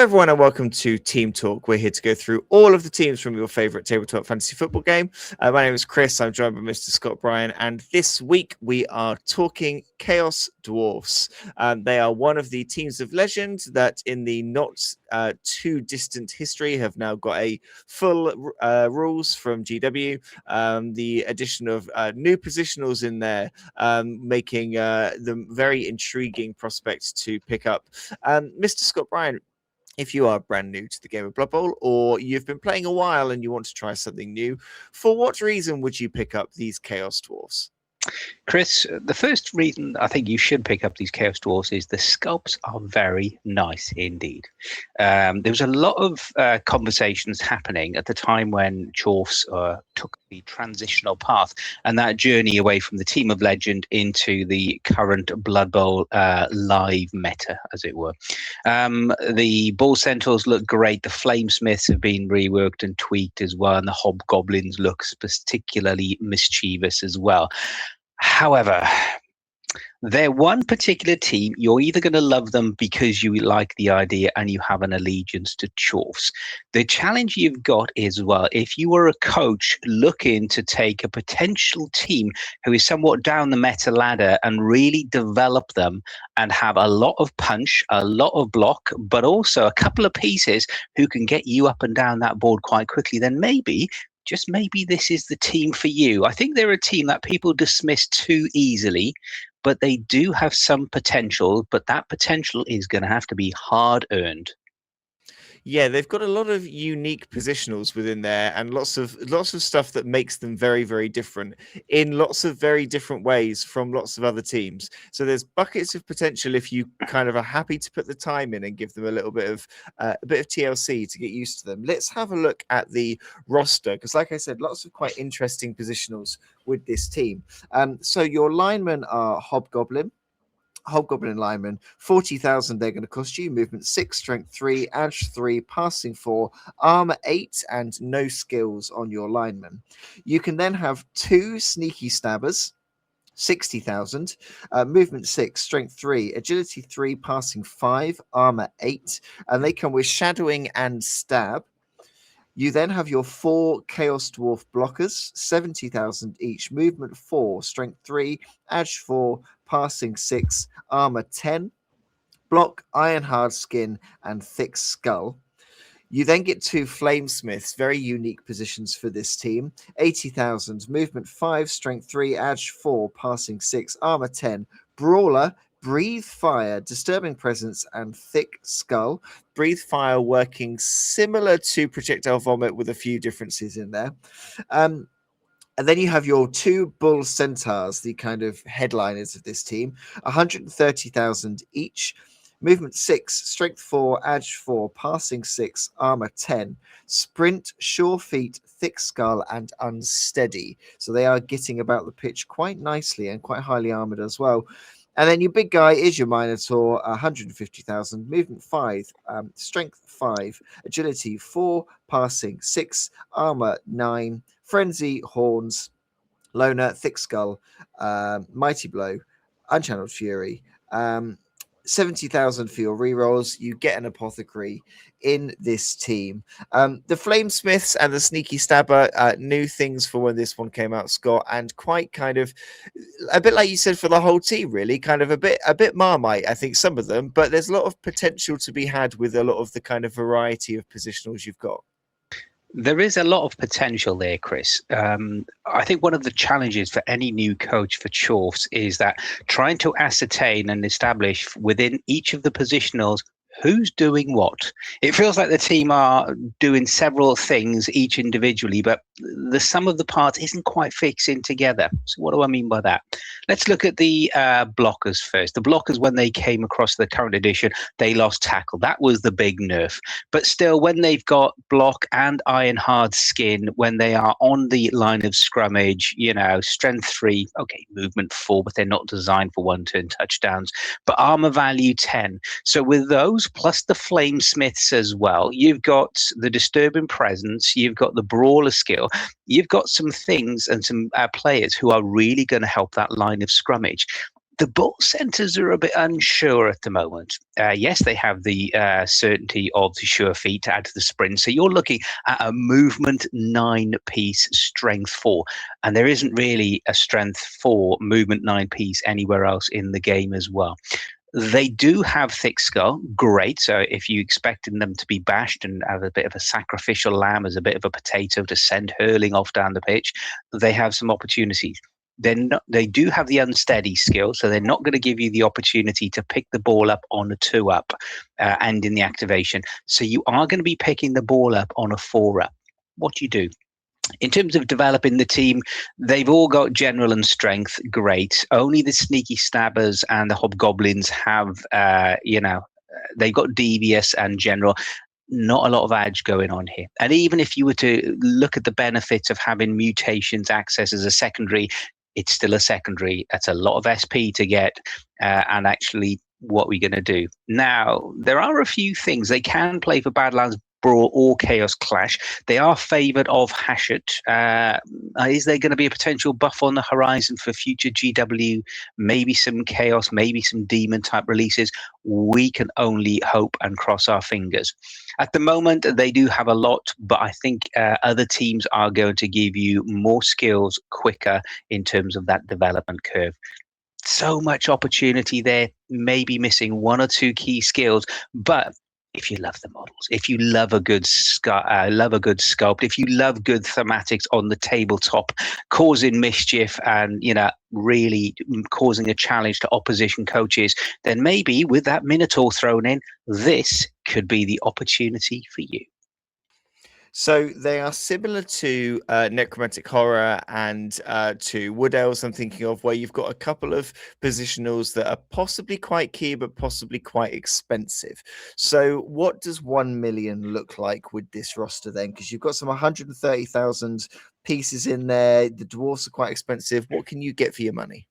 everyone, and welcome to Team Talk. We're here to go through all of the teams from your favorite tabletop fantasy football game. My name is Chris. I'm joined by Mr. Scott Bryant, and this week we are talking Chaos Dwarves. They are one of the teams of legend that, in the not too distant history, have now got a full rules from GW. The addition of new positionals in there, making them very intriguing prospects to pick up. Mr. Scott Bryant, if you are brand new to the game of Blood Bowl, or you've been playing a while and you want to try something new, for what reason would you pick up these Chaos Dwarves? Chris, the first reason I think you should pick up these Chaos Dwarves is the sculpts are very nice indeed. There was a lot of conversations happening at the time when Dwarves took the transitional path and that journey away from the Team of Legend into the current Blood Bowl live meta, as it were. The Bull Centaurs look great. The Flamesmiths have been reworked and tweaked as well, and the Hobgoblins look particularly mischievous as well. However, they're one particular team. You're either going to love them because you like the idea and you have an allegiance to Dwarves. The challenge you've got is, well, if you were a coach looking to take a potential team who is somewhat down the meta ladder and really develop them and have a lot of punch, a lot of block, but also a couple of pieces who can get you up and down that board quite quickly, then maybe, just maybe, this is the team for you. I think they're a team that people dismiss too easily, but they do have some potential, but that potential is going to have to be hard earned. Yeah, they've got a lot of unique positionals within there, and lots of stuff that makes them very, very different in lots of very different ways from lots of other teams. So there's buckets of potential if you kind of are happy to put the time in and give them a little bit of TLC to get used to them. Let's have a look at the roster, because like I said, lots of quite interesting positionals with this team. So your linemen are Hobgoblin lineman, 40,000 they're going to cost you. Movement 6, strength 3, edge 3, passing 4, armor 8, and no skills on your lineman. You can then have 2 sneaky stabbers, 60,000, movement 6, strength 3, agility 3, passing 5, armor 8, and they come with shadowing and stab. You then have your 4 Chaos Dwarf blockers, 70,000 each, movement 4, strength 3, edge 4, passing 6, armor 10, block, iron hard skin, and thick skull. You then get 2 Flamesmiths, very unique positions for this team, 80,000, movement 5, strength 3, edge 4, passing 6, armor 10, brawler, breathe fire, disturbing presence, and thick skull. Breathe fire working similar to projectile vomit with a few differences in there. And then you have your 2 bull centaurs, the kind of headliners of this team, 130,000 each. Movement 6, strength 4, edge 4, passing 6, armor 10, sprint, sure feet, thick skull, and unsteady. So they are getting about the pitch quite nicely and quite highly armored as well. And then your big guy is your Minotaur, 150,000, movement 5, strength 5, agility 4, passing 6, armor 9, frenzy, horns, loner, thick skull, mighty blow, unchanneled fury, 70,000 for your rerolls. You get an apothecary in this team. The Flamesmiths and the Sneaky Stabber, new things for when this one came out, Scott, and quite kind of a bit like you said for the whole team, really, kind of a bit Marmite, I think, some of them, but there's a lot of potential to be had with a lot of the kind of variety of positionals you've got. There is a lot of potential there, Chris. I think one of the challenges for any new coach for Dwarves is that trying to ascertain and establish within each of the positionals who's doing what. It feels like the team are doing several things each individually, but the sum of the parts isn't quite fixing together. So what do I mean by that? Let's look at the blockers first. The blockers, when they came across the current edition, they lost tackle. That was the big nerf. But still, when they've got block and iron hard skin, when they are on the line of scrummage, strength 3, okay, movement 4, but they're not designed for one-turn touchdowns, but armor value 10. So with those, plus the Flamesmiths as well, you've got the disturbing presence, you've got the brawler skill, you've got some things and some players who are really going to help that line of scrummage. The ball centers are a bit unsure at the moment. Yes, they have the certainty of the sure feet to add to the sprint. So you're looking at a movement 9-piece strength 4. And there isn't really a strength 4 movement 9-piece anywhere else in the game as well. They do have thick skull, great. So if you expected them to be bashed and have a bit of a sacrificial lamb as a bit of a potato to send hurling off down the pitch, they have some opportunities. They do have the unsteady skill, so they're not going to give you the opportunity to pick the ball up on a 2-up and in the activation. So you are going to be picking the ball up on a 4-up. What do you do? In terms of developing the team, they've all got general and strength, great. Only the sneaky stabbers and the hobgoblins have, they've got devious and general. Not a lot of edge going on here. And even if you were to look at the benefits of having mutations access as a secondary, it's still a secondary. That's a lot of SP to get. And actually, what we're going to do. Now, there are a few things. They can play for Badlands Brawl or Chaos Clash. They are favoured of Hachette. Is there going to be a potential buff on the horizon for future GW? Maybe some Chaos, maybe some Demon type releases. We can only hope and cross our fingers. At the moment, they do have a lot, but I think other teams are going to give you more skills quicker in terms of that development curve. So much opportunity there, maybe missing 1 or 2 key skills, but if you love the models, if you love a good sculpt, if you love good thematics on the tabletop, causing mischief and really causing a challenge to opposition coaches, then maybe with that Minotaur thrown in, this could be the opportunity for you. So they are similar to Necromantic Horror and to Wood Elves, I'm thinking of, where you've got a couple of positionals that are possibly quite key, but possibly quite expensive. So what does 1 million look like with this roster then? Because you've got some 130,000 pieces in there. The dwarfs are quite expensive. What can you get for your money?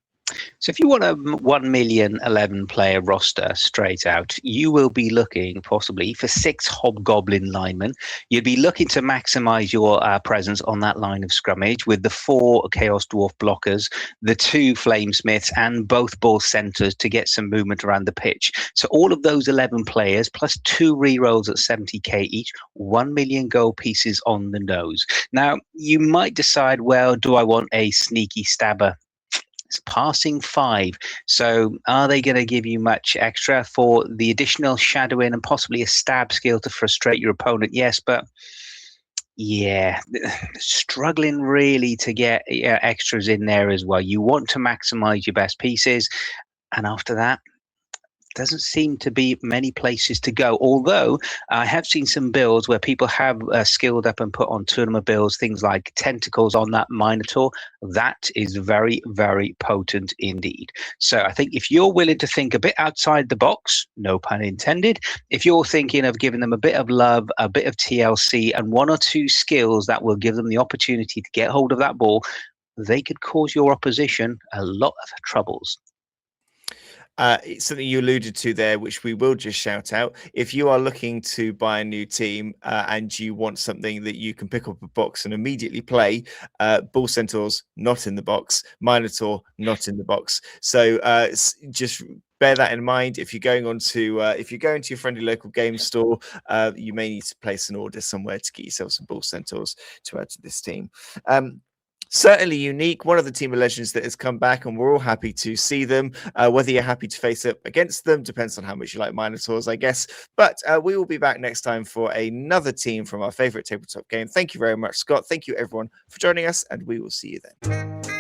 So if you want a 1 million 11 player roster straight out, you will be looking possibly for 6 hobgoblin linemen. You'd be looking to maximize your presence on that line of scrummage with the 4 Chaos Dwarf blockers, the 2 Flamesmiths, and both ball centers to get some movement around the pitch. So all of those 11 players plus 2 rerolls at 70k each, 1 million gold pieces on the nose. Now, you might decide, well, do I want a sneaky stabber? It's passing 5. So are they going to give you much extra for the additional shadowing and possibly a stab skill to frustrate your opponent? Yes, but yeah, struggling really to get extras in there as well. You want to maximize your best pieces. And after that, doesn't seem to be many places to go. Although I have seen some builds where people have skilled up and put on tournament builds, things like tentacles on that Minotaur. That is very, very potent indeed. So I think if you're willing to think a bit outside the box, no pun intended, if you're thinking of giving them a bit of love, a bit of TLC, and 1 or 2 skills that will give them the opportunity to get hold of that ball, they could cause your opposition a lot of troubles. It's something you alluded to there, which we will just shout out. If you are looking to buy a new team and you want something that you can pick up a box and immediately play, Bull Centaurs not in the box, Minotaur not in the box. So just bear that in mind. If you're going if you're going to your friendly local game store, you may need to place an order somewhere to get yourself some Bull Centaurs to add to this team. Certainly unique, one of the Team of Legends that has come back, and we're all happy to see them. Whether you're happy to face up against them depends on how much you like Minotaurs, I guess. But we will be back next time for another team from our favorite tabletop game. Thank you very much, Scott. Thank you, everyone, for joining us, and we will see you then.